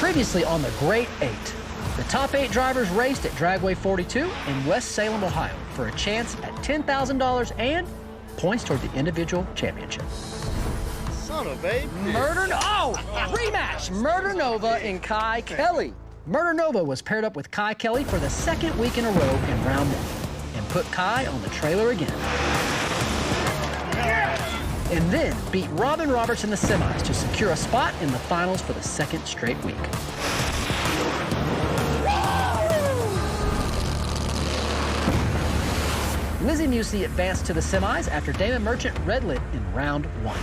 Previously on the Great Eight, the top 8 drivers raced at Dragway 42 in West Salem, Ohio for a chance at $10,000 and points toward the individual championship. Son of a rematch! Murder Nova and Kai Kelly. Murder Nova was paired up with Kai Kelly for the second week in a row in round 1 and put Kai on the trailer again. And then beat Robin Roberts in the semis to secure a spot in the finals for the second straight week. Lizzie Musey advanced to the semis after Damon Merchant red-lit in round 1.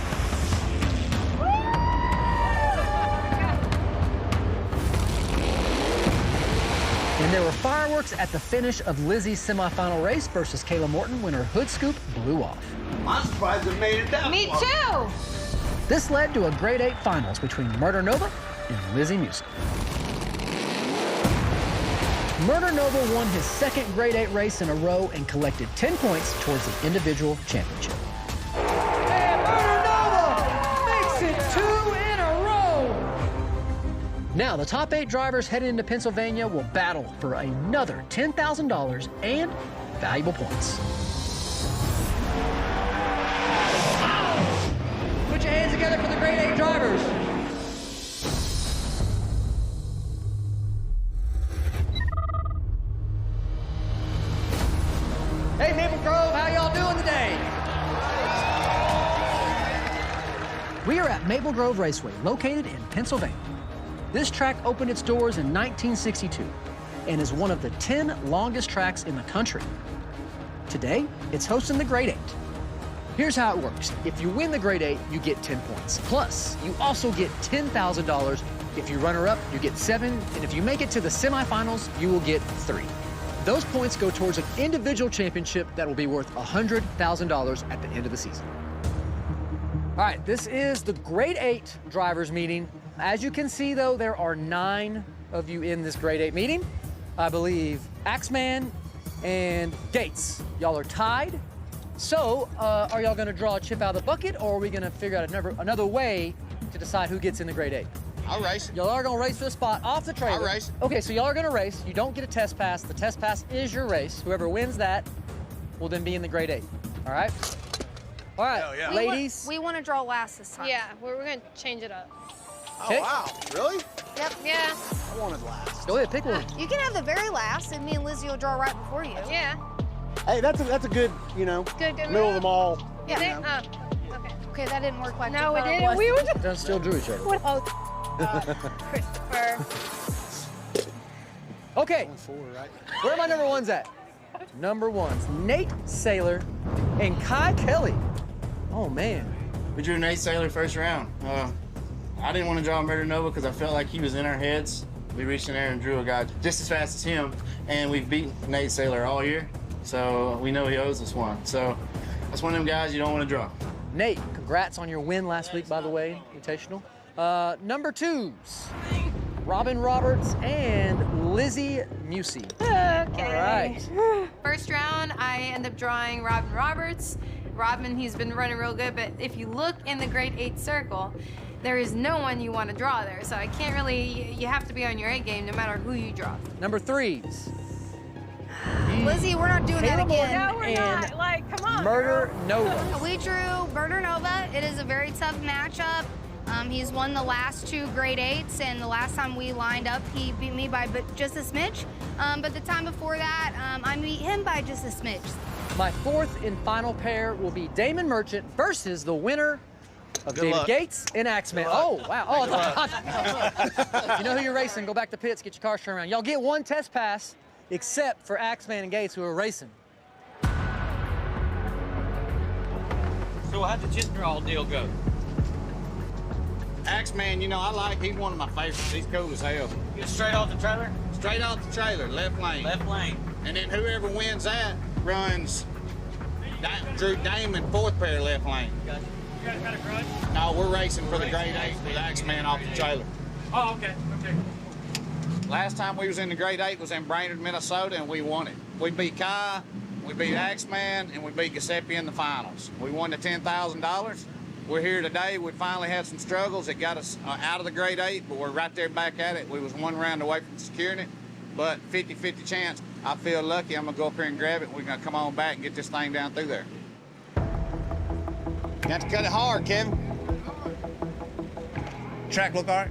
And there were fireworks at the finish of Lizzie's semifinal race versus Kayla Morton when her hood scoop blew off. I'm surprised it made it down. Me too! This led to a Grade 8 finals between Murder Nova and Lizzie Musey. Murder Nova won his second Grade 8 race in a row and collected 10 points towards the individual championship. And Murder Nova makes it 2 in a row! Now, the top 8 drivers headed into Pennsylvania will battle for another $10,000 and valuable points. Put your hands together for the Grade 8 drivers. Hey, Maple Grove, how y'all doing today? We are at Maple Grove Raceway, located in Pennsylvania. This track opened its doors in 1962 and is one of the 10 longest tracks in the country. Today, it's hosting the Grade 8. Here's how it works. If you win the Grade 8, you get 10 points. Plus, you also get $10,000. If you runner-up, you get 7. And if you make it to the semifinals, you will get 3. Those points go towards an individual championship that will be worth $100,000 at the end of the season. All right, this is the Grade 8 drivers meeting. As you can see, though, there are 9 of you in this Grade 8 meeting. I believe Axeman and Gates, y'all are tied. So, are y'all gonna draw a chip out of the bucket, or are we gonna figure out another way to decide who gets in the Grade 8? I'll race. Y'all are gonna race for the spot off the trailer. I'll race. Okay, so y'all are gonna race. You don't get a test pass. The test pass is your race. Whoever wins that will then be in the Grade 8. All right? All right, Hell yeah. ladies. We want to draw last this time. Yeah, we're gonna change it up. Okay. Oh, wow. Really? Yep. Yeah, I wanted last. Go ahead, pick one. You can have the very last, and me and Lizzie will draw right before you. yeah. Hey, that's a good, Good middle of the mall. Yeah. Think? Okay. Okay, that didn't work like No, we it thought didn't. was. We were just... Done still drew each other. Oh, Christopher. Okay, 4, right? where are my number 1s at? Number 1s, Nate Saylor and Kai Kelly. Oh, man. We drew Nate Saylor first round. I didn't want to draw Murder Nova because I felt like he was in our heads. We reached in there and drew a guy just as fast as him, and we've beat Nate Saylor all year, so we know he owes us one. So that's one of them guys you don't want to draw. Nate, congrats on your win last week, by the way, Invitational. Number 2s, Robin Roberts and Lizzie Musey. Okay. All right. First round, I end up drawing Robin Roberts. Robin, he's been running real good, but if you look in the Grade 8 circle, there is no one you want to draw there. So I can't really, you have to be on your A game no matter who you draw. Number 3s, Lizzie, we're not doing that Caleb again. No, we're And not. Like, come on. Murder Nova. We drew Murder Nova. It is a very tough matchup. He's won the last 2 Grade 8s, and the last time we lined up, he beat me by just a smidge. But the time before that, I beat him by just a smidge. My 4th and final pair will be Damon Merchant versus the winner of Good David luck. Gates and Axeman. Oh, wow. Oh, you know who you're racing. Go back to pits, get your cars turned around. Y'all get 1 test pass, except for Axeman and Gates, who are racing. So how'd the chip draw deal go? Axeman, he's one of my favorites. He's cool as hell. Get straight off the trailer? Straight off the trailer, left lane. Left lane. And then whoever wins that runs Drew Damon 4th pair left lane. Gotcha. You guys got a grudge? No, we're racing for the Grade 8 with Axeman off the trailer. Oh, okay. Okay. Last time we was in the Grade 8 was in Brainerd, Minnesota, and we won it. We beat Kai, we beat Axeman, and we beat Giuseppe in the finals. We won the $10,000, We're here today. We finally had some struggles that got us out of the grade 8, but we're right there back at it. We was one round away from securing it, but 50-50 chance. I feel lucky. I'm gonna go up here and grab it. We're gonna come on back and get this thing down through there. You have to cut it hard, Kevin. Track look all right?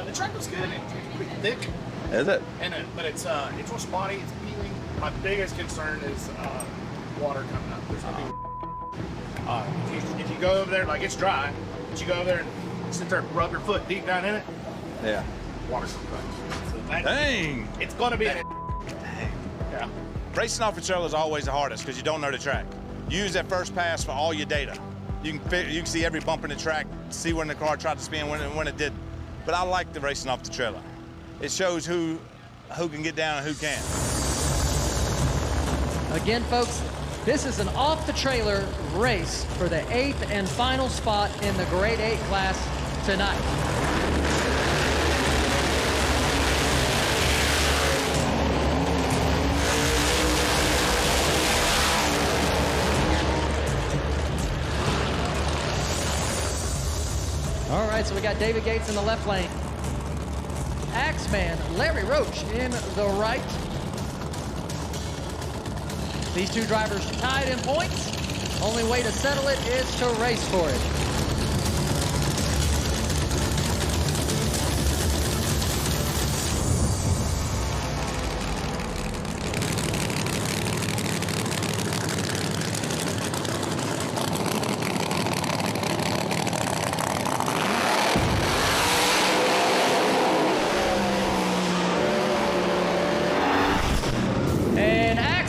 The track was good. It's pretty thick. Is it? But it's real spotty. It's peeling. My biggest concern is water coming up. There's gonna be if you go over there, like it's dry, but you go over there and sit there and rub your foot deep down in it. Yeah. Water's gonna come. So Dang! it's gonna be. Yeah. Racing off a trailer is always the hardest because you don't know the track. Use that first pass for all your data. You can see every bump in the track, see when the car tried to spin, when it didn't. But I like the racing off the trailer. It shows who can get down and who can't. Again, folks, this is an off-the-trailer race for the 8th and final spot in the grade 8 class tonight. All right, so we got David Gates in the left lane. Axeman Larry Roach in the right. These two drivers tied in points. Only way to settle it is to race for it.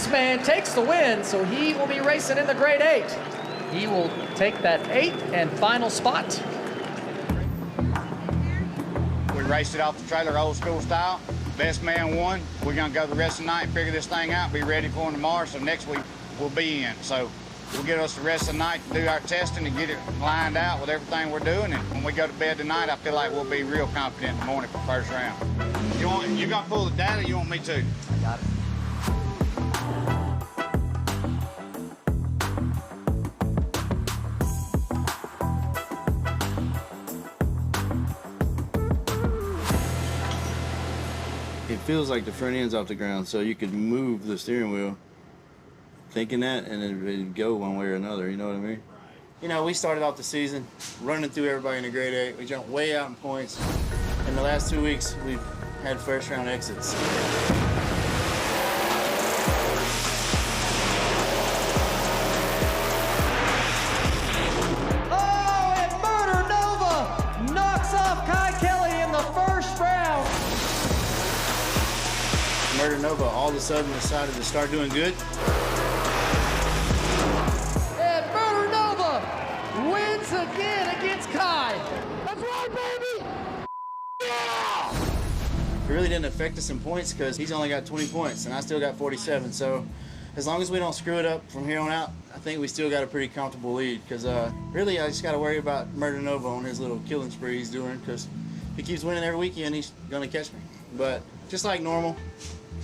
Man takes the win, so he will be racing in the grade 8. He will take that 8th and final spot. We raced it off the trailer old school style. Best man won. We're gonna go the rest of the night and figure this thing out, be ready for him tomorrow, so next week we'll be in. So we'll get us the rest of the night to do our testing and get it lined out with everything we're doing, and when we go to bed tonight, I feel like we'll be real confident in the morning for first round. You gonna pull the data, or you want me to? I got it. It feels like the front end's off the ground, so you could move the steering wheel thinking that, and it'd go one way or another, you know what I mean? You know, we started off the season running through everybody in the grade 8. We jumped way out in points. In the last 2 weeks, we've had first round exits. Oh, and Murder Nova knocks off Kai Kelly in the first round. Murder Nova all of a sudden decided to start doing good. And Murder Nova wins again against Kai. That's right, baby! Yeah! It really didn't affect us in points because he's only got 20 points and I still got 47. So as long as we don't screw it up from here on out, I think we still got a pretty comfortable lead because really I just got to worry about Murder Nova on his little killing spree he's doing because if he keeps winning every weekend, he's going to catch me. But just like normal,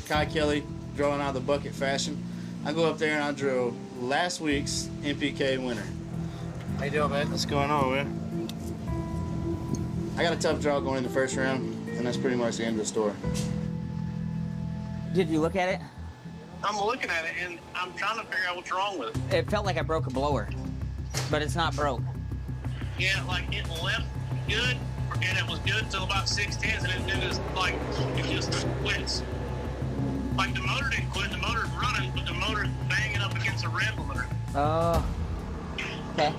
Kai Kelly drawing out of the bucket fashion. I go up there and I drill last week's MPK winner. How you doing, man? What's going on, man? I got a tough draw going in the first round, and that's pretty much the end of the story. Did you look at it? I'm looking at it, and I'm trying to figure out what's wrong with it. It felt like I broke a blower, but it's not broke. Yeah, like it left good, and it was good till about 6/10, and it just like it just quits. Like the motor didn't quit, the motor's running, but the motor's banging up against the rev limiter. Oh. Okay.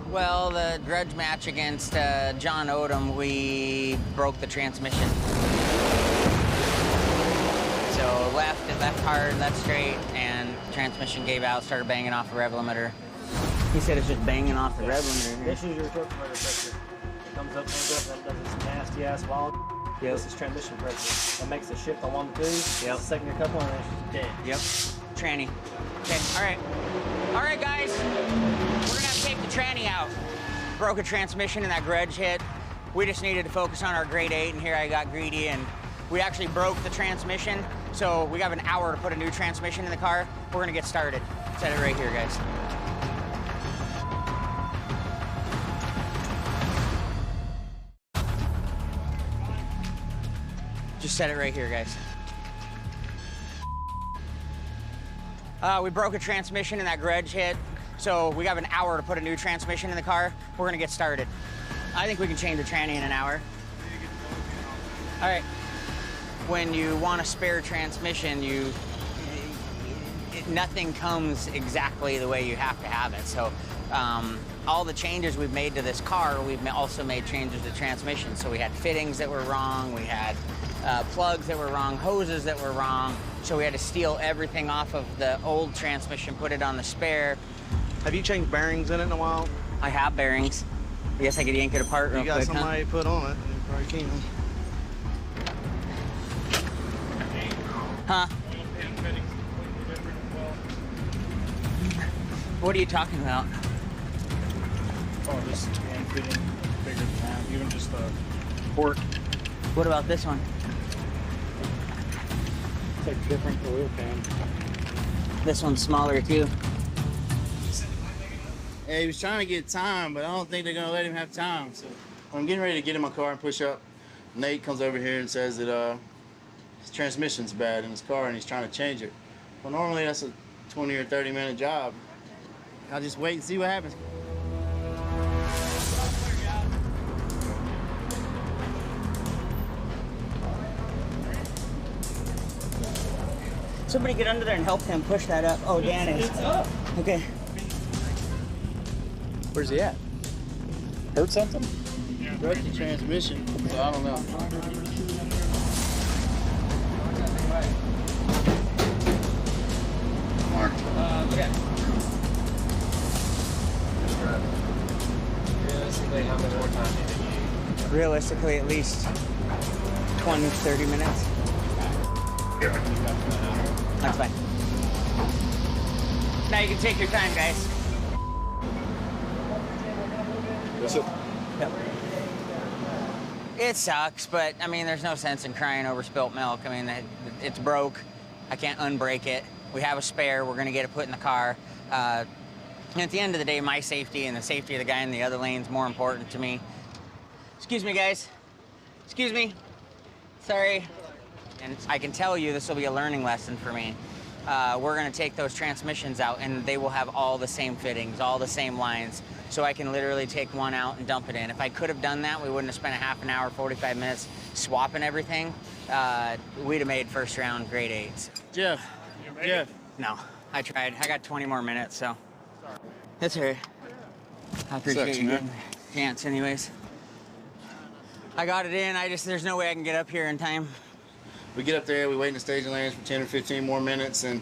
Well, the grudge match against John Odom, we broke the transmission. So left hard, left straight, and transmission gave out, started banging off the rev limiter. He said it's just banging off the rev limiter. This is your torque converter pressure. It comes up, and does this nasty ass wall. Yep. This is transmission pressure. That makes the shift on 1 to 2. Yep. The second couple, and then it's dead. Yep. Tranny. Okay, all right. All right, guys. We're gonna have to take the tranny out. Broke a transmission and that grudge hit. We just needed to focus on our grade 8, and here I got greedy, and we actually broke the transmission. So we have an hour to put a new transmission in the car. We're gonna get started. Set it right here, guys. Just set it right here, guys. We broke a transmission and that grudge hit, so we have an hour to put a new transmission in the car. We're gonna get started. I think we can change the tranny in an hour. All right. When you want a spare transmission, nothing comes exactly the way you have to have it. So all the changes we've made to this car, we've also made changes to transmission. So we had fittings that were wrong, we had plugs that were wrong, hoses that were wrong. So we had to steal everything off of the old transmission, put it on the spare. Have you changed bearings in it in a while? I have bearings. I guess I could yank it apart real quick, You got somebody put on it, you probably can. Huh? What are you talking about? Oh, this one fitting bigger than that. Even just the port. What about this one? It's like different, the wheel pan. This one's smaller too. Yeah, he was trying to get time, but I don't think they're gonna let him have time. So I'm getting ready to get in my car and push up. Nate comes over here and says that his transmission's bad in his car and he's trying to change it. Well, normally that's a 20 or 30 minute job. I'll just wait and see what happens. Somebody get under there and help him push that up. Oh, Dan is. Okay. Where's he at? Hurt something? Yeah. Broke the transmission, so I don't know. Yeah. Realistically, how much more time do you need? Realistically, at least 20, 30 minutes. That's fine. Now you can take your time, guys. That's it. Yep. It sucks, but I mean, there's no sense in crying over spilt milk. I mean, it's broke. I can't unbreak it. We have a spare. We're gonna get it put in the car. And at the end of the day, my safety and the safety of the guy in the other lane is more important to me. Excuse me, guys. Excuse me. Sorry. And I can tell you this will be a learning lesson for me. We're gonna take those transmissions out and they will have all the same fittings, all the same lines. So I can literally take one out and dump it in. If I could have done that, we wouldn't have spent a half an hour, 45 minutes swapping everything. We'd have made first round grade 8s. Jeff. No, I tried. I got 20 more minutes, so. That's all right. I appreciate you getting the chance anyways. I got it in. There's no way I can get up here in time. We get up there, we wait in the staging lanes for 10 or 15 more minutes, and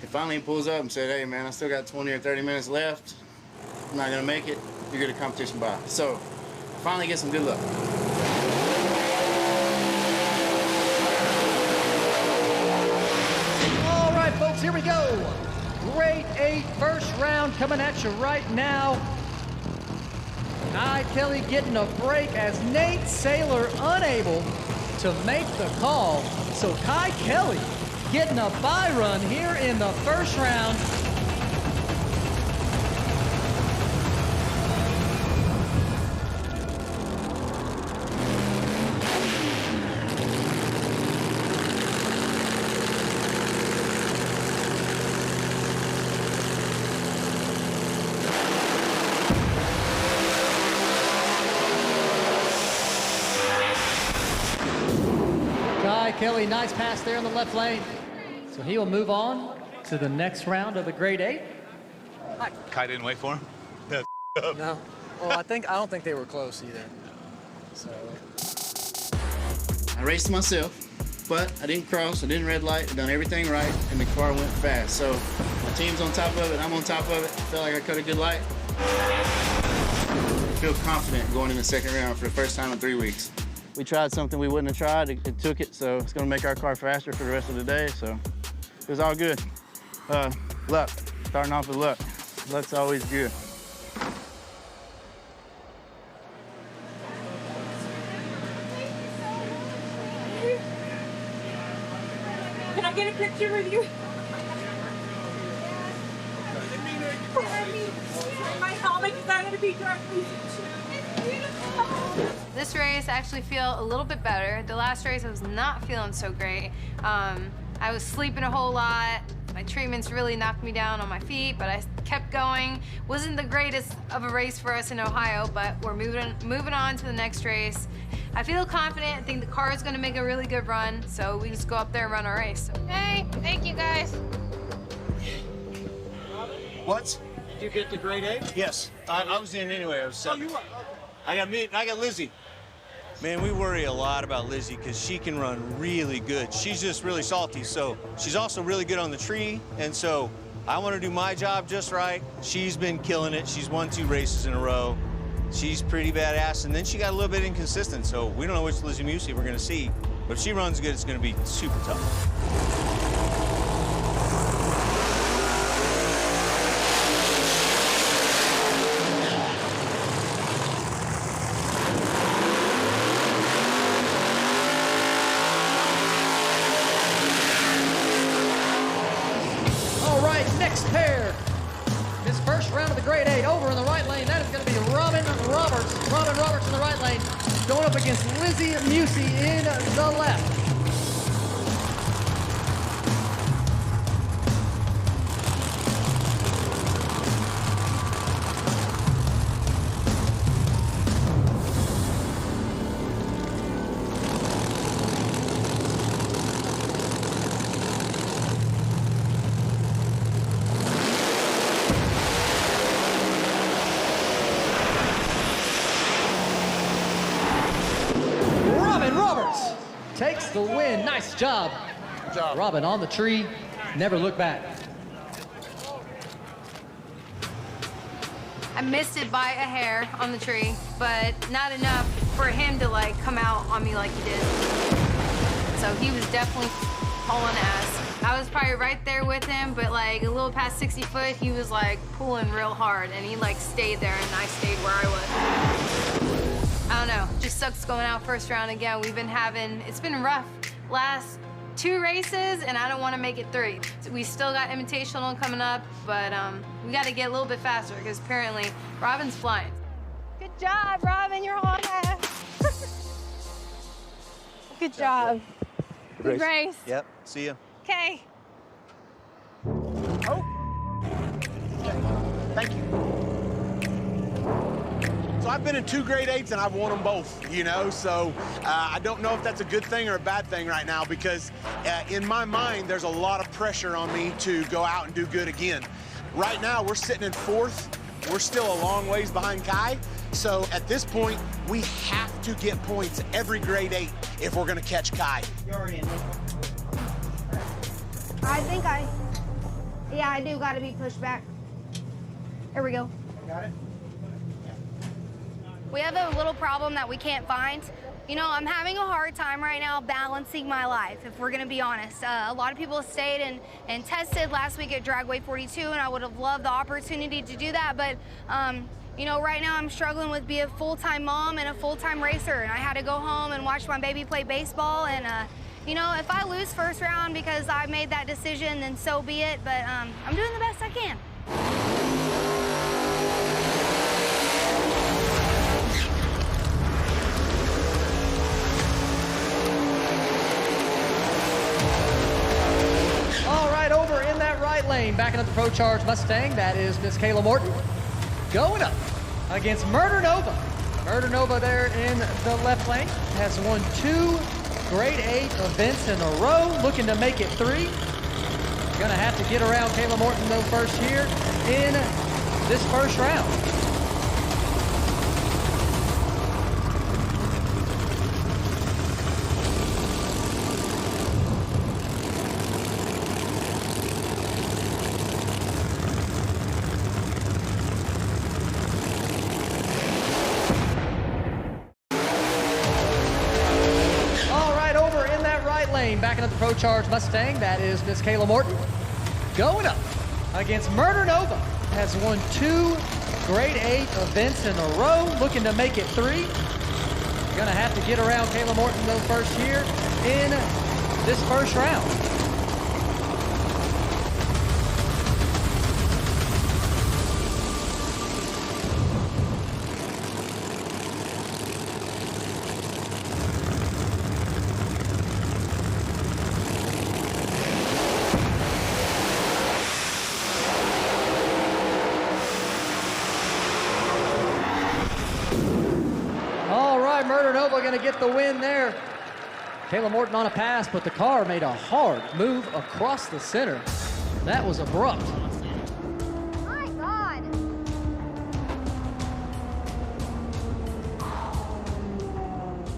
he finally pulls up and said, hey man, I still got 20 or 30 minutes left. I'm not gonna make it. You're gonna competition by. So, finally get some good luck. All right, folks, here we go. Grade 8 first round coming at you right now. Kai Kelly getting a break as Nate Saylor unable to make the call. So Kai Kelly getting a bye run here in the first round. Kai Kelly, nice pass there in the left lane. So he will move on to the next round of the grade 8. Kai didn't wait for him? No. Well, I don't think they were close either. So. I raced myself, but I didn't cross, I didn't red light, I done everything right, and the car went fast. So my team's on top of it, I'm on top of it. Felt like I cut a good light. I feel confident going in the second round for the first time in 3 weeks. We tried something we wouldn't have tried, it took it, so it's gonna make our car faster for the rest of the day, so it was all good. Luck, starting off with luck. Luck's always good. Can I get a picture with you? My helmet is not going to be dark. This race, I actually feel a little bit better. The last race, I was not feeling so great. I was sleeping a whole lot. My treatments really knocked me down on my feet, but I kept going. Wasn't the greatest of a race for us in Ohio, but we're moving on to the next race. I feel confident. I think the car is going to make a really good run, so we just go up there and run our race. Hey, thank you guys. What? Did you get the grade 8? Yes, I was in anyway. I was 7. Oh, you were? I got Lizzie. Man, we worry a lot about Lizzie because she can run really good. She's just really salty, so she's also really good on the tree, and so I want to do my job just right. She's been killing it. She's won 2 races in a row. She's pretty badass, and then she got a little bit inconsistent, so we don't know which Lizzie Misty we're going to see. But if she runs good, it's going to be super tough. Next pair. This first round of the grade 8 over in the right lane. That is going to be Robin Roberts. Robin Roberts in the right lane going up against Lizzie Misty in the left. Takes the win. Nice job. Good job. Robin on the tree. Never look back. I missed it by a hair on the tree, but not enough for him to like come out on me like he did. So he was definitely hauling ass. I was probably right there with him, but like a little past 60 foot, he was like pulling real hard, and he like stayed there, and I stayed where I was. I don't know, just sucks going out first round again. It's been rough last 2 races, and I don't want to make it 3. So we still got Invitational coming up, but we got to get a little bit faster because apparently Robin's flying. Good job, Robin, you're on that. Good job. Good race. Yep, see ya. Okay. Oh. Thank you. So I've been in 2 grade 8s and I've won them both, you know, so I don't know if that's a good thing or a bad thing right now because in my mind, there's a lot of pressure on me to go out and do good again. Right now, we're sitting in 4th. We're still a long ways behind Kai. So at this point, we have to get points every grade 8 if we're gonna catch Kai. I think yeah, I do gotta be pushed back. There we go. Got it? We have a little problem that we can't find. You know, I'm having a hard time right now balancing my life, if we're gonna be honest. A lot of people stayed and tested last week at Dragway 42, and I would have loved the opportunity to do that, but you know, right now I'm struggling with being a full-time mom and a full-time racer, and I had to go home and watch my baby play baseball, and you know, if I lose first round because I made that decision, then so be it, but I'm doing the best I can. All right, over in that right lane, backing up the Pro Charge Mustang, that is Miss Kayla Morton. Going up against Murder Nova. Murder Nova there in the left lane has won 2 grade 8 events in a row, looking to make it 3. Gonna have to get around Kayla Morton though first here in this first round. Backing up the Pro Charge Mustang, that is Miss Kayla Morton. Going up against Murder Nova. Has won 2 grade 8 events in a row, looking to make it 3. Gonna have to get around Kayla Morton though first here in this first round. Nova gonna get the win there. Kayla Morton on a pass, but the car made a hard move across the center. That was abrupt. My God.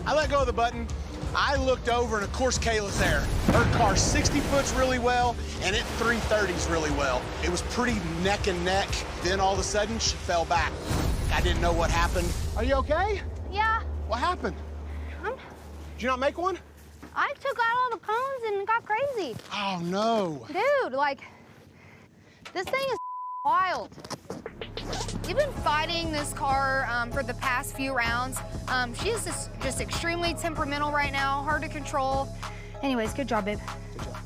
I let go of the button. I looked over, and of course, Kayla's there. Her car 60 foots really well, and it 330s really well. It was pretty neck and neck. Then all of a sudden, she fell back. I didn't know what happened. Are you okay? Yeah. What happened? Did you not make one? I took out all the cones and it got crazy. Oh, no. Dude, like, this thing is wild. We've been fighting this car for the past few rounds. She is just extremely temperamental right now, hard to control. Anyways, good job, babe. Good job.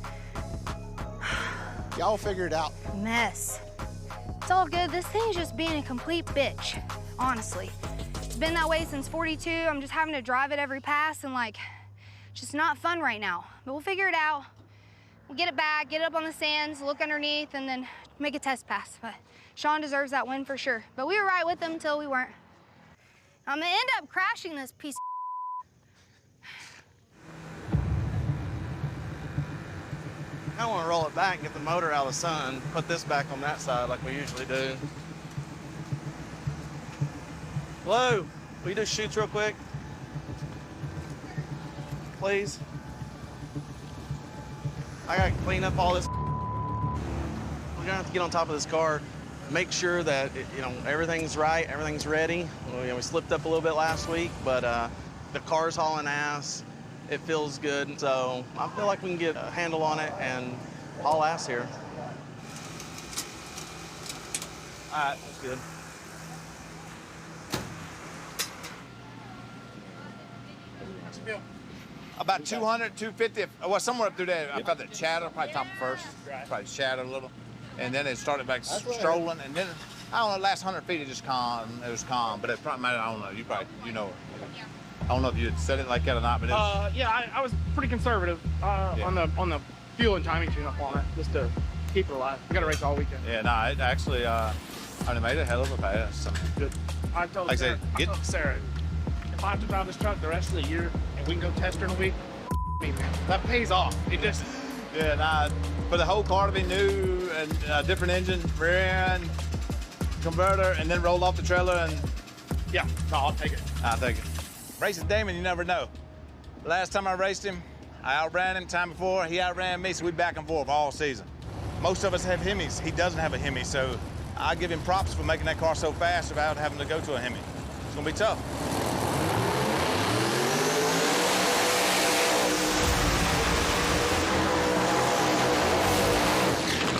Y'all figure it out. Mess. It's all good. This thing's just being a complete bitch, honestly. It's been that way since 42. I'm just having to drive it every pass and like, just not fun right now. But we'll figure it out. We'll get it back, get it up on the sands, look underneath, and then make a test pass. But Sean deserves that win for sure. But we were right with him until we weren't. I'm gonna end up crashing this piece of I want to roll it back and get the motor out of the sun, put this back on that side like we usually do. Hello, will you do shoots real quick? Please. I gotta clean up all this. We're gonna have to get on top of this car, make sure that everyth's right, everything's ready. We slipped up a little bit last week, but the car's hauling ass. It feels good, so I feel like we can get a handle on it and haul ass here. All right, that's good. About 200, 250, well, somewhere up through there. I felt that chatter, probably top of first. Probably shattered a little. And then it started back strolling. And then, I don't know, the last 100 feet, it was calm. But it probably, I don't know, you know. I don't know if you had said it like that or not, but yeah, I was pretty conservative on the fuel and timing tune-up on it, just to keep it alive. We got to race all weekend. Yeah, no, it actually, I made a hell of a pass. Good. I told Sarah, if I have to drive this truck the rest of the year and we can go test her in a week, me, man. That pays off. It just... Yeah, nah, for the whole car to be new and a different engine, rear end, converter, and then roll off the trailer and... Yeah, no, I'll take it. I'll take it. Racing Damon, you never know. Last time I raced him, I outran him. Time before, he outran me, so we back and forth all season. Most of us have Hemis. He doesn't have a Hemi, so I give him props for making that car so fast without having to go to a Hemi. It's gonna be tough.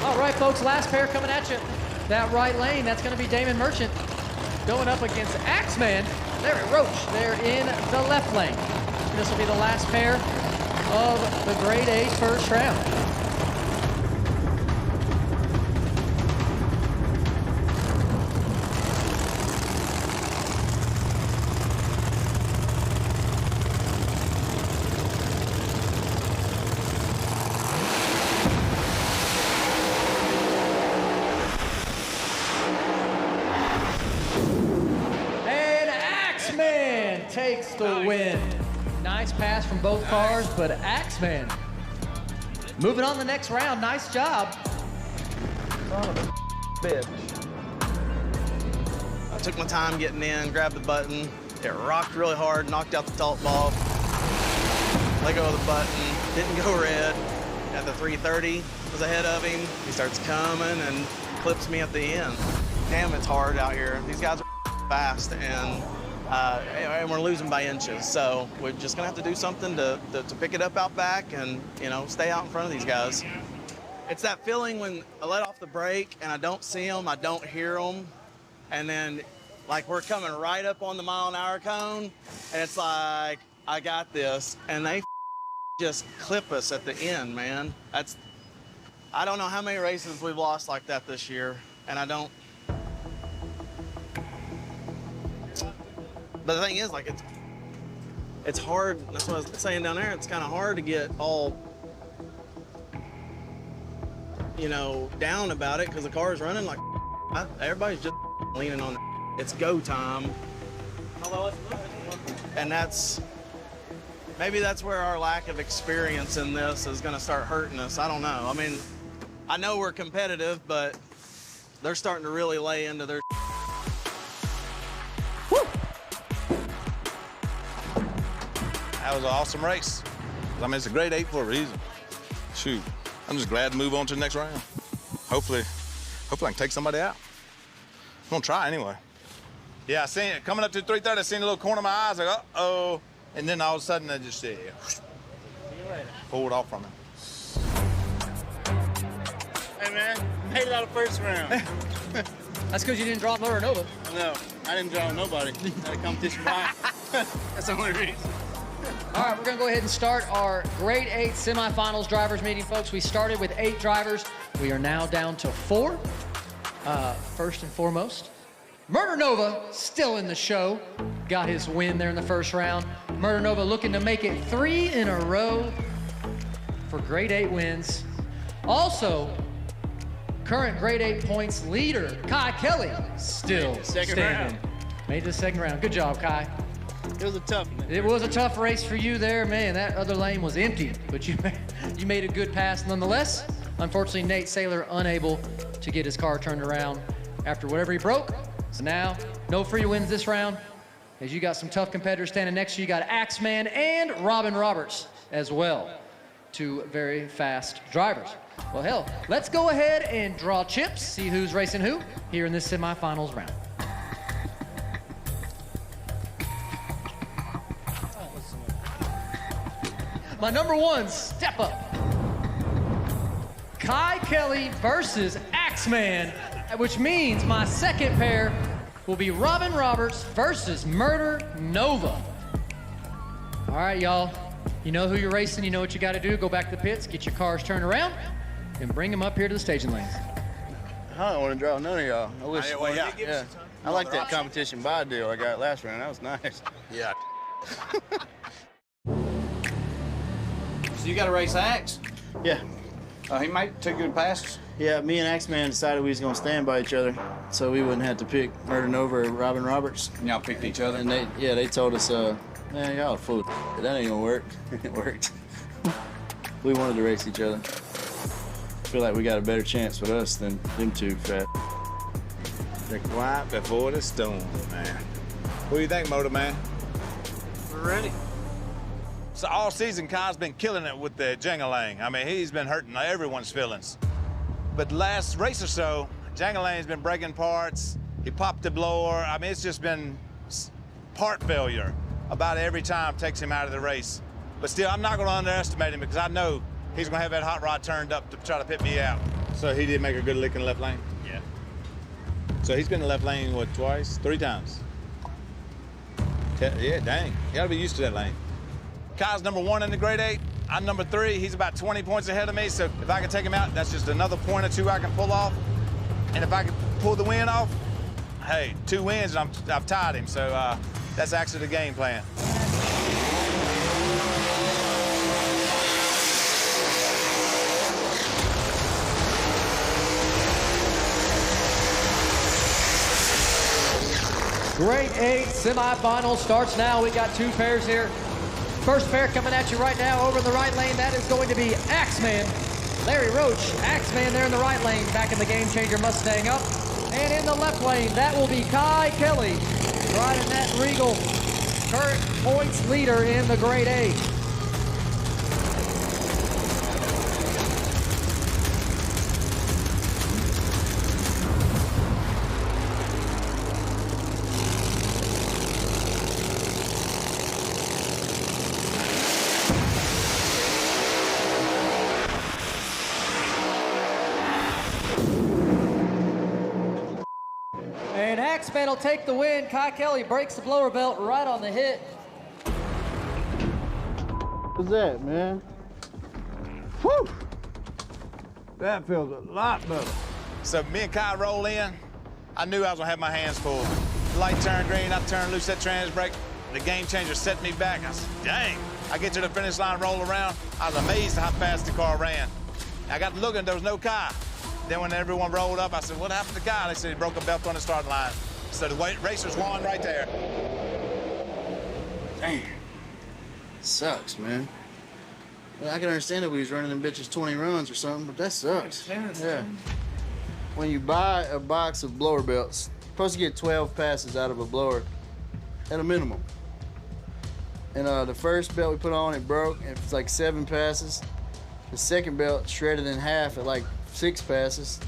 All right, folks, last pair coming at you. That right lane, that's gonna be Damon Merchant going up against Axeman. Larry Roach there in the left lane. This will be the last pair of the Grade A first round. Takes the win. Nice pass from both cars, but Axeman moving on the next round. Nice job. Son of a bitch. I took my time getting in, grabbed the button. It rocked really hard, knocked out the top ball. Let go of the button, didn't go red. At the 330, was ahead of him. He starts coming and clips me at the end. Damn, it's hard out here. These guys are fast, and we're losing by inches. So we're just gonna have to do something to pick it up out back and, stay out in front of these guys. It's that feeling when I let off the brake and I don't see them, I don't hear them, and then like we're coming right up on the mile-an-hour cone, and it's like, I got this, and they just clip us at the end, man. I don't know how many races we've lost like that this year, and I don't. But the thing is, like, it's hard. That's what I was saying down there. It's kind of hard to get all, down about it because the car's running like everybody's just leaning on it. It's go time. Hello, let's move it. And maybe that's where our lack of experience in this is going to start hurting us. I don't know. I mean, I know we're competitive, but they're starting to really lay into their. That was an awesome race. I mean, it's a grade 8 for a reason. Shoot, I'm just glad to move on to the next round. Hopefully I can take somebody out. I'm gonna try anyway. Yeah, I seen it coming up to 330. I seen a little corner of my eyes, like, uh-oh. And then all of a sudden, I just pulled off from him. Hey, man, made it out of first round. That's because you didn't drop Motor Nova. No, I didn't draw nobody. Had a competition by. That's the only reason. All right, we're going to go ahead and start our grade 8 semifinals drivers meeting, folks. We started with 8 drivers. We are now down to 4. First and foremost, Murder Nova still in the show. Got his win there in the first round. Murder Nova looking to make it 3 in a row for grade 8 wins. Also, current grade 8 points leader, Kai Kelly, still standing. Made it to the second round. Good job, Kai. It was a tough one. It was a tough race for you there, man. That other lane was empty, but you made a good pass nonetheless. Unfortunately, Nate Saylor unable to get his car turned around after whatever he broke. So now, no free wins this round, as you got some tough competitors standing next to you. You got Axeman and Robin Roberts as well. 2 very fast drivers. Well, hell, let's go ahead and draw chips, see who's racing who here in this semifinals round. My number 1 step up. Kai Kelly versus Axeman, which means my second pair will be Robin Roberts versus Murder Nova. All right, y'all. You know who you're racing. You know what you got to do. Go back to the pits, get your cars turned around, and bring them up here to the staging lanes. I don't want to draw none of y'all. I wish. Yeah. I like that competition buy deal I got last round. That was nice. Yeah. So you got to race Axe? Yeah. He made 2 good passes. Yeah, me and Axeman decided we was gonna stand by each other, so we wouldn't have to pick Murder Nova or Robin Roberts. And y'all picked each other? And they told us, man, y'all are full of shit. That ain't gonna work. It worked. We wanted to race each other. Feel like we got a better chance with us than them 2 fat. The quiet before the storm, man. What do you think, Motor Man? We're ready. So all season, Kai's been killing it with the Jangalang. I mean, he's been hurting everyone's feelings. But last race or so, Jangalang's been breaking parts. He popped the blower. I mean, it's just been part failure about every time takes him out of the race. But still, I'm not going to underestimate him because I know he's going to have that hot rod turned up to try to pit me out. So he did make a good lick in the left lane? Yeah. So he's been in the left lane, what, twice? 3 times? Yeah, dang. You got to be used to that lane. Kai's number 1 in the grade 8. I'm number 3. He's about 20 points ahead of me, so if I can take him out, that's just another point or 2 I can pull off. And if I can pull the win off, hey, 2 wins and I've tied him, so that's actually the game plan. Grade 8 semifinal starts now. We got 2 pairs here. First pair coming at you right now over in the right lane. That is going to be Axeman, Larry Roach. Axeman there in the right lane, back in the Game Changer Mustang up. And in the left lane, that will be Kai Kelly, riding that Regal, current points leader in the grade 8. And Axeman will take the win. Kai Kelly breaks the blower belt right on the hit. What's that, man? Whew! That feels a lot better. So me and Kai roll in. I knew I was gonna have my hands full. The light turned green, I turned loose that trans brake. The Game Changer set me back. I said, dang. I get to the finish line, roll around. I was amazed at how fast the car ran. I got to looking, there was no Kai. Then when everyone rolled up, I said, what happened to Kai? They said he broke a belt on the starting line. So the racers won right there. Damn. Sucks, man. Well, I can understand if we was running them bitches 20 runs or something, but that sucks. Yeah. When you buy a box of blower belts, you're supposed to get 12 passes out of a blower at a minimum. And the first belt we put on, it broke, and it's like 7 passes. The second belt shredded in half at like 6 passes.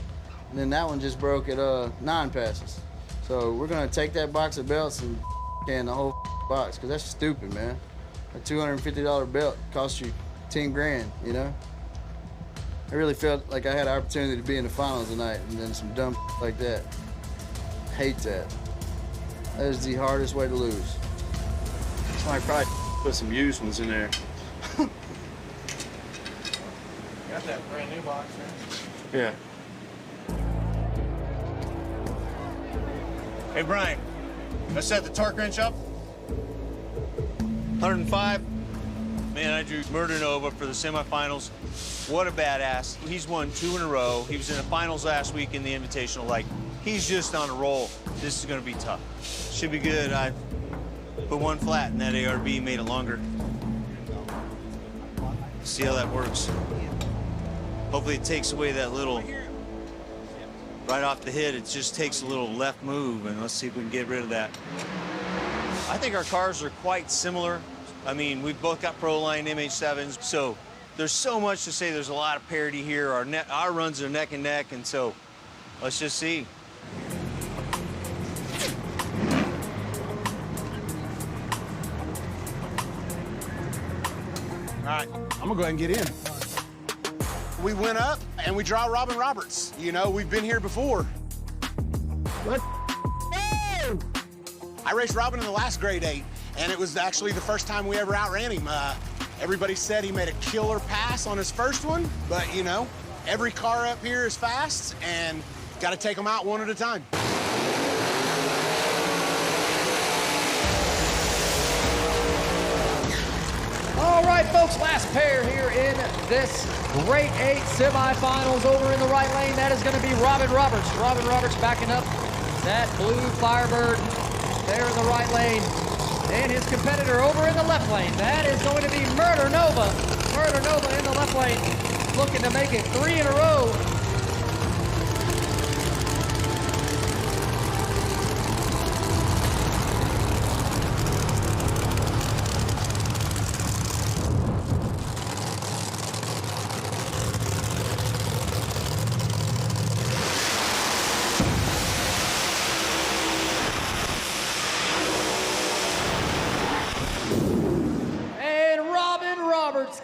And then that one just broke at 9 passes. So we're gonna take that box of belts and can the whole box, because that's stupid, man. A $250 belt costs you 10 grand, you know? I really felt like I had an opportunity to be in the finals tonight, and then some dumb like that. Hate that. That is the hardest way to lose. Somebody probably put some used ones in there. Got that brand new box, man. Yeah. Hey, Brian, let's set the torque wrench up. 105. Man, I drew Murder Nova for the semifinals. What a badass. He's won 2 in a row. He was in the finals last week in the Invitational. Like, he's just on a roll. This is gonna be tough. Should be good. I put 1 flat in that ARB, made it longer. See how that works. Hopefully it takes away that little, right off the hit, it just takes a little left move, and let's see if we can get rid of that. I think our cars are quite similar. I mean, we've both got Proline MH7s, so there's so much to say. There's a lot of parity here. Our runs are neck and neck, and so let's just see. All right, I'm gonna go ahead and get in. We went up and we draw Robin Roberts. You know, we've been here before. What? I raced Robin in the last grade 8, and it was actually the first time we ever outran him. Everybody said he made a killer pass on his first one, but you know, every car up here is fast, and got to take them out one at a time. All right, folks, last pair here in this Grade 8 semifinals. Over in the right lane, that is going to be Robin Roberts. Robin Roberts backing up that blue Firebird there in the right lane. And his competitor over in the left lane, that is going to be Murder Nova. Murder Nova in the left lane, looking to make it 3 in a row.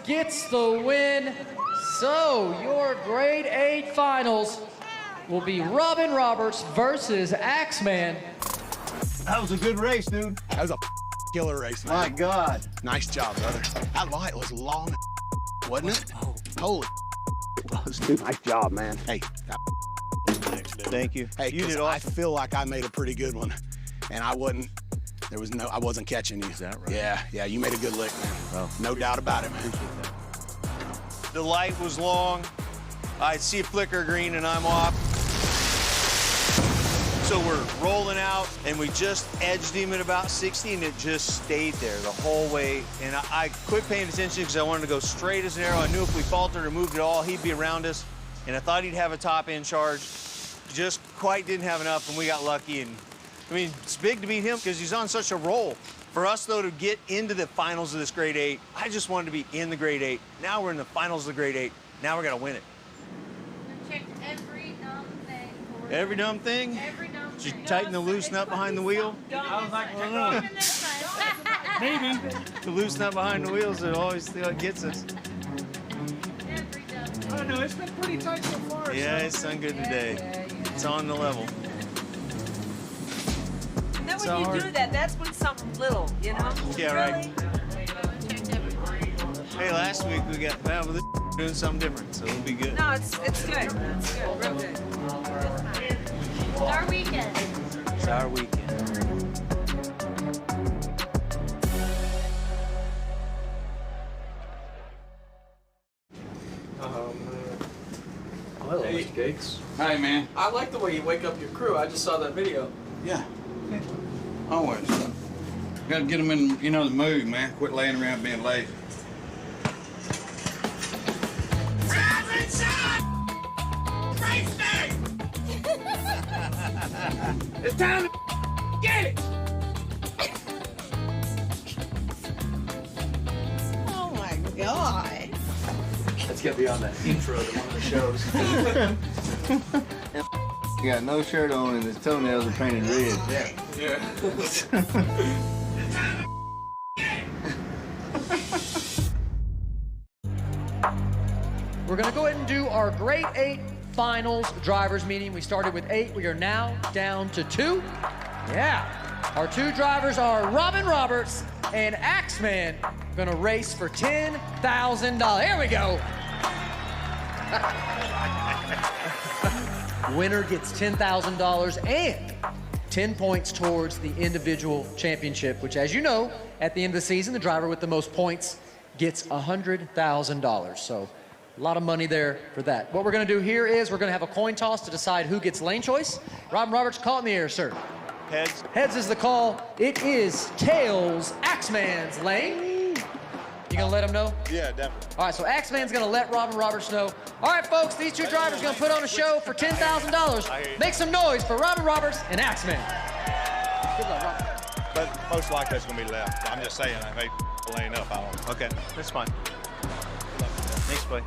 Gets the win. So your Grade 8 finals will be Robin Roberts versus Axeman. That was a good race, dude. That was a killer race, man. My God. Nice job, brother. That light was long, wasn't it? Oh. Holy dude, nice job, man. Hey. Thank you. Hey, you did awesome. I feel like I made a pretty good one, and I wasn't catching you. Is that right? Yeah, you made a good lick, man. Well, no doubt about it, man. The light was long. I see a flicker green and I'm off. So we're rolling out and we just edged him at about 60 and it just stayed there the whole way. And I quit paying attention because I wanted to go straight as an arrow. I knew if we faltered or moved at all, he'd be around us. And I thought he'd have a top end charge. Just quite didn't have enough and we got lucky. And I mean, it's big to beat him because he's on such a roll. For us, though, to get into the finals of this Grade 8, I just wanted to be in the Grade 8. Now we're in the finals of the Grade 8. Now we're going to win it. Checked every dumb thing. Every dumb thing? Every dumb Did you thing. tighten the loose nut behind the wheel? I was like, Maybe. The loose nut behind the wheels is always what gets us. every dumb thing. I don't know, it's been pretty tight so far. Yeah, it's done good today. It's on the level. Then when you do that, that's when something little, you know? Yeah, right. Hey, last week we got doing something different, so it'll be good. No, it's good. It's good, real good. It's our weekend. It's our weekend. Hello, Mr. Gates. Hi, man. I like the way you wake up your crew. I just saw that video. Yeah. Always. Gotta get them in, you know, the mood, man. Quit laying around being lazy. It's time to get it! Oh my God. That's gonna be on that intro to one of the shows. He got no shirt on and his toenails are painted red. Yeah. We're gonna go ahead and do our grade 8 finals drivers meeting. We started with 8, we are now down to 2. Yeah, our 2 drivers are Robin Roberts and Axeman. Gonna race for $10,000. Here we go. Winner gets $10,000 and 10 points towards the individual championship, which, as you know, at the end of the season, the driver with the most points gets $100,000. So a lot of money there for that. What we're gonna do here is we're gonna have a coin toss to decide who gets lane choice. Robin Roberts, call it in the air, sir. Heads. Heads is the call. It is tails, Axeman's lane. You gonna let him know? Yeah, definitely. All right, so Axeman's gonna let Robin Roberts know. All right, folks, these 2 drivers gonna put on a show for $10,000. Make some noise for Robin Roberts and Axeman. Good luck, Robin. But most likely it's gonna be left. I'm just saying, if they lane up, I don't. Okay, that's fine. Next play.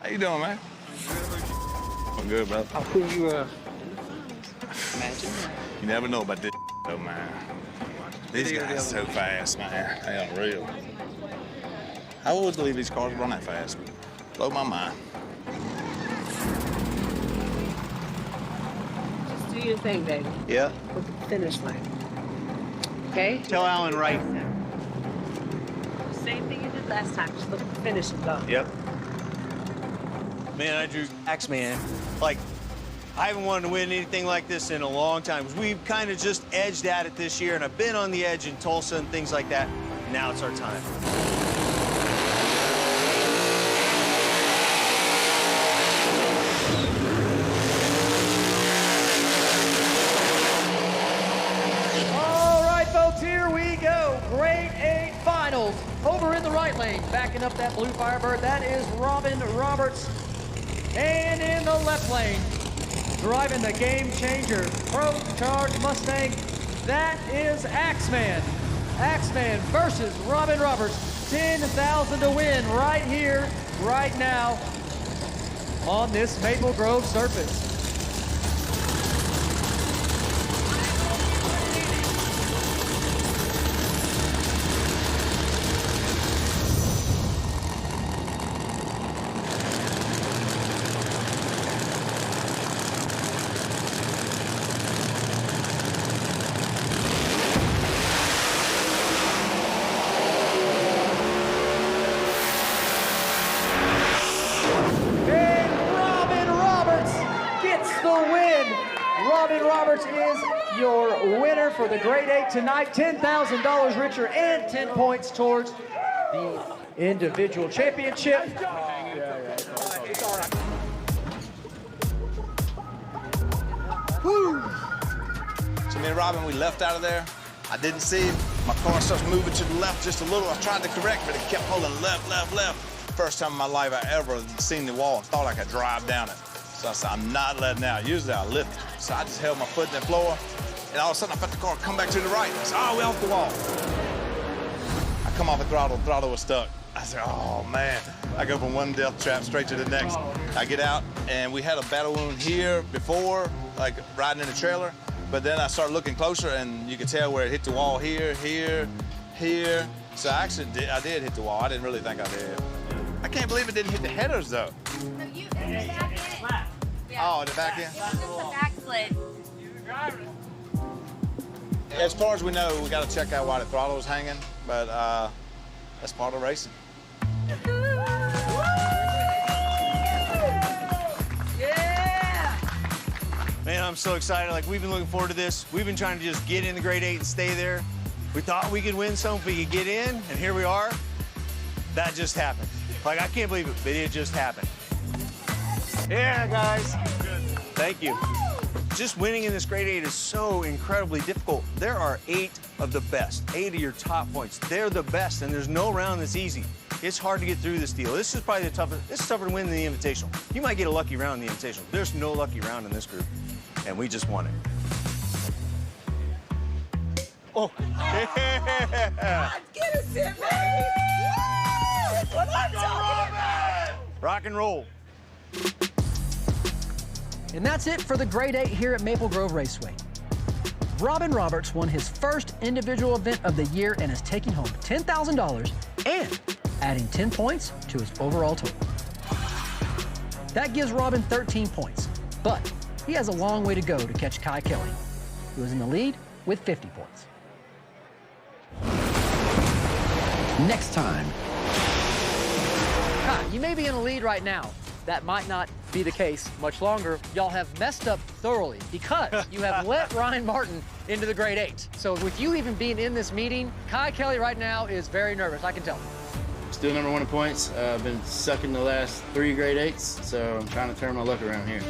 How you doing, man? I'm good, brother. How could you imagine? You never know about this, though, man. These guys are so fast, man. They unreal. I always believe these cars run that fast. Blow my mind. Just do your thing, baby. Yeah. Look at the finish line. Okay? Tell Alan right. Same thing you did last time. Just look at the finish and go. Yep. Man, I drew Axeman. Like, I haven't wanted to win anything like this in a long time. We've kind of just edged at it this year, and I've been on the edge in Tulsa and things like that. Now it's our time. All right, folks, here we go. Grade 8 finals. Over in the right lane, backing up that blue Firebird, that is Robin Roberts. And in the left lane, driving the Game Changer Pro Charge Mustang, that is Axeman. Axeman versus Robin Roberts. $10,000 to win right here, right now, on this Maple Grove surface. Robin Roberts is your winner for the Grade 8 tonight. $10,000 richer and 10 points towards the individual championship. Woo! So me and Robin, we left out of there. I didn't see him. My car starts moving to the left just a little. I tried to correct, but it kept pulling left, left, left. First time in my life I ever seen the wall and thought I could drive down it. So I said, I'm not letting out. Usually I lift it. So I just held my foot in the floor, and all of a sudden I felt the car come back to the right. I said, oh, we're off the wall. I come off the throttle was stuck. I said, oh, man. I go from one death trap straight to the next. I get out, and we had a battle wound here before, like riding in the trailer. But then I started looking closer, and you could tell where it hit the wall here, here, here. So I actually I did hit the wall. I didn't really think I did. I can't believe it didn't hit the headers, though. Oh, the back end? It's a backslid. As far as we know, we got to check out why the throttle was hanging, but that's part of racing. Yeah! Man, I'm so excited. Like, we've been looking forward to this. We've been trying to just get in the Grade 8 and stay there. We thought we could win some if we could get in, and here we are. That just happened. Like, I can't believe it, but it just happened. Yeah, guys. Thank you. Just winning in this grade 8 is so incredibly difficult. There are 8 of the best, 8 of your top points. They're the best, and there's no round that's easy. It's hard to get through this deal. This is probably the toughest. This is tougher to win than the Invitational. You might get a lucky round in the Invitational. There's no lucky round in this group, and we just won it. Oh, yeah! Get us in, baby! That's what I'm talking about! Rock and roll. And that's it for the Grade 8 here at Maple Grove Raceway. Robin Roberts won his first individual event of the year and is taking home $10,000 and adding 10 points to his overall total. That gives Robin 13 points, but he has a long way to go to catch Kai Kelly, who is in the lead with 50 points. Next time. Kai, you may be in the lead right now. That might not be the case much longer. Y'all have messed up thoroughly because you have let Ryan Martin into the Grade 8. So with you even being in this meeting, Kai Kelly right now is very nervous, I can tell. Still number 1 in points. I've been sucking the last 3 Grade 8s, so I'm trying to turn my luck around here.